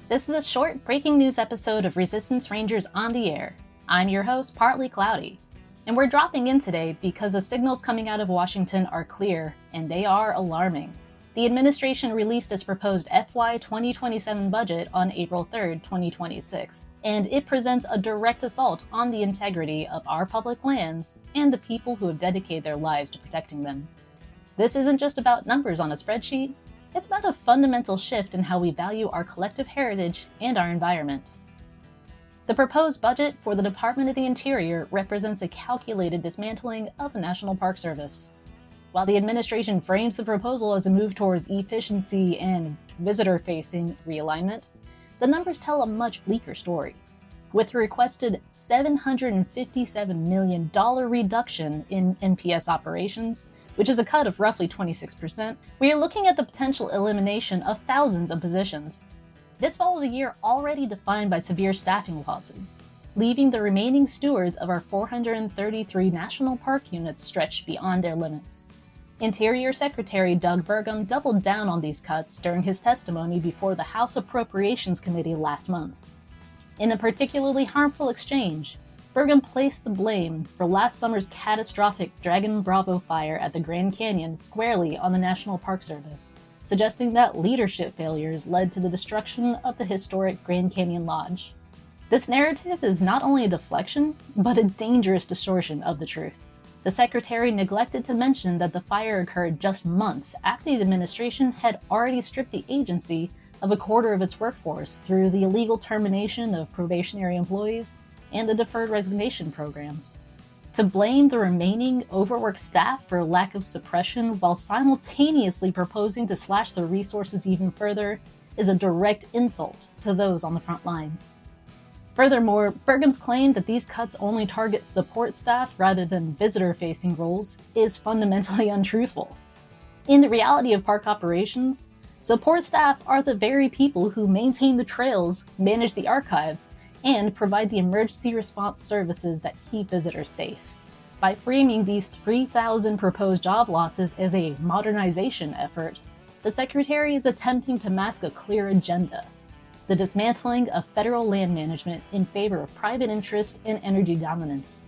This is a short breaking news episode of Resistance Rangers on the Air. I'm your host, Partly Cloudy, and we're dropping in today because the signals coming out of Washington are clear, and they are alarming. The administration released its proposed FY 2027 budget on April 3rd, 2026, and it presents a direct assault on the integrity of our public lands and the people who have dedicated their lives to protecting them. This isn't just about numbers on a spreadsheet. It's about a fundamental shift in how we value our collective heritage and our environment. The proposed budget for the Department of the Interior represents a calculated dismantling of the National Park Service. While the administration frames the proposal as a move towards efficiency and visitor-facing realignment, the numbers tell a much bleaker story. With a requested $757 million reduction in NPS operations, which is a cut of roughly 26%, we are looking at the potential elimination of thousands of positions. This follows a year already defined by severe staffing losses, leaving the remaining stewards of our 433 national park units stretched beyond their limits. Interior Secretary Doug Burgum doubled down on these cuts during his testimony before the House Appropriations Committee last month. In a particularly harmful exchange, Burgum placed the blame for last summer's catastrophic Dragon Bravo fire at the Grand Canyon squarely on the National Park Service, suggesting that leadership failures led to the destruction of the historic Grand Canyon Lodge. This narrative is not only a deflection, but a dangerous distortion of the truth. The Secretary neglected to mention that the fire occurred just months after the administration had already stripped the agency of a quarter of its workforce through the illegal termination of probationary employees and the deferred resignation programs. To blame the remaining overworked staff for lack of suppression while simultaneously proposing to slash their resources even further is a direct insult to those on the front lines. Furthermore, Burgum's claim that these cuts only target support staff rather than visitor-facing roles is fundamentally untruthful. In the reality of park operations, support staff are the very people who maintain the trails, manage the archives, and provide the emergency response services that keep visitors safe. By framing these 3,000 proposed job losses as a modernization effort, the Secretary is attempting to mask a clear agenda: the dismantling of federal land management in favor of private interest and energy dominance.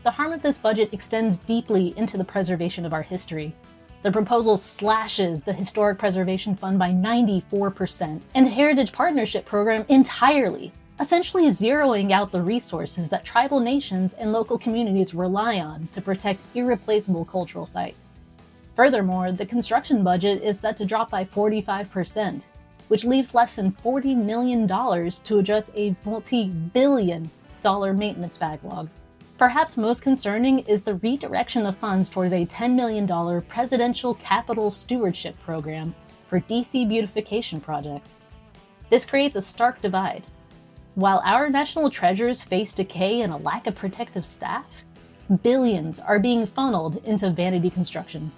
The harm of this budget extends deeply into the preservation of our history. The proposal slashes the Historic Preservation Fund by 94% and the Heritage Partnership Program entirely, essentially zeroing out the resources that tribal nations and local communities rely on to protect irreplaceable cultural sites. Furthermore, the construction budget is set to drop by 45%, which leaves less than $40 million to address a multi-billion-dollar maintenance backlog. Perhaps most concerning is the redirection of funds towards a $10 million Presidential Capital Stewardship Program for DC beautification projects. This creates a stark divide. While our national treasures face decay and a lack of protective staff, billions are being funneled into vanity construction.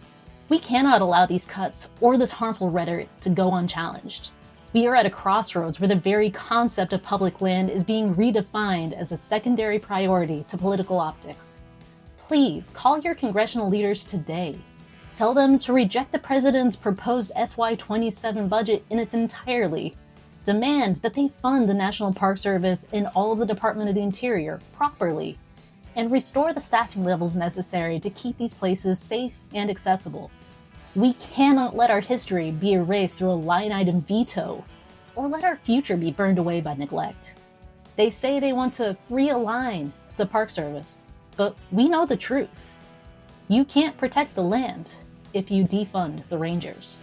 We cannot allow these cuts or this harmful rhetoric to go unchallenged. We are at a crossroads where the very concept of public land is being redefined as a secondary priority to political optics. Please call your congressional leaders today. Tell them to reject the president's proposed FY 27 budget in its entirety. Demand that they fund the National Park Service and all of the Department of the Interior properly, and restore the staffing levels necessary to keep these places safe and accessible. We cannot let our history be erased through a line-item veto, or let our future be burned away by neglect. They say they want to realign the Park Service, but we know the truth. You can't protect the land if you defund the Rangers.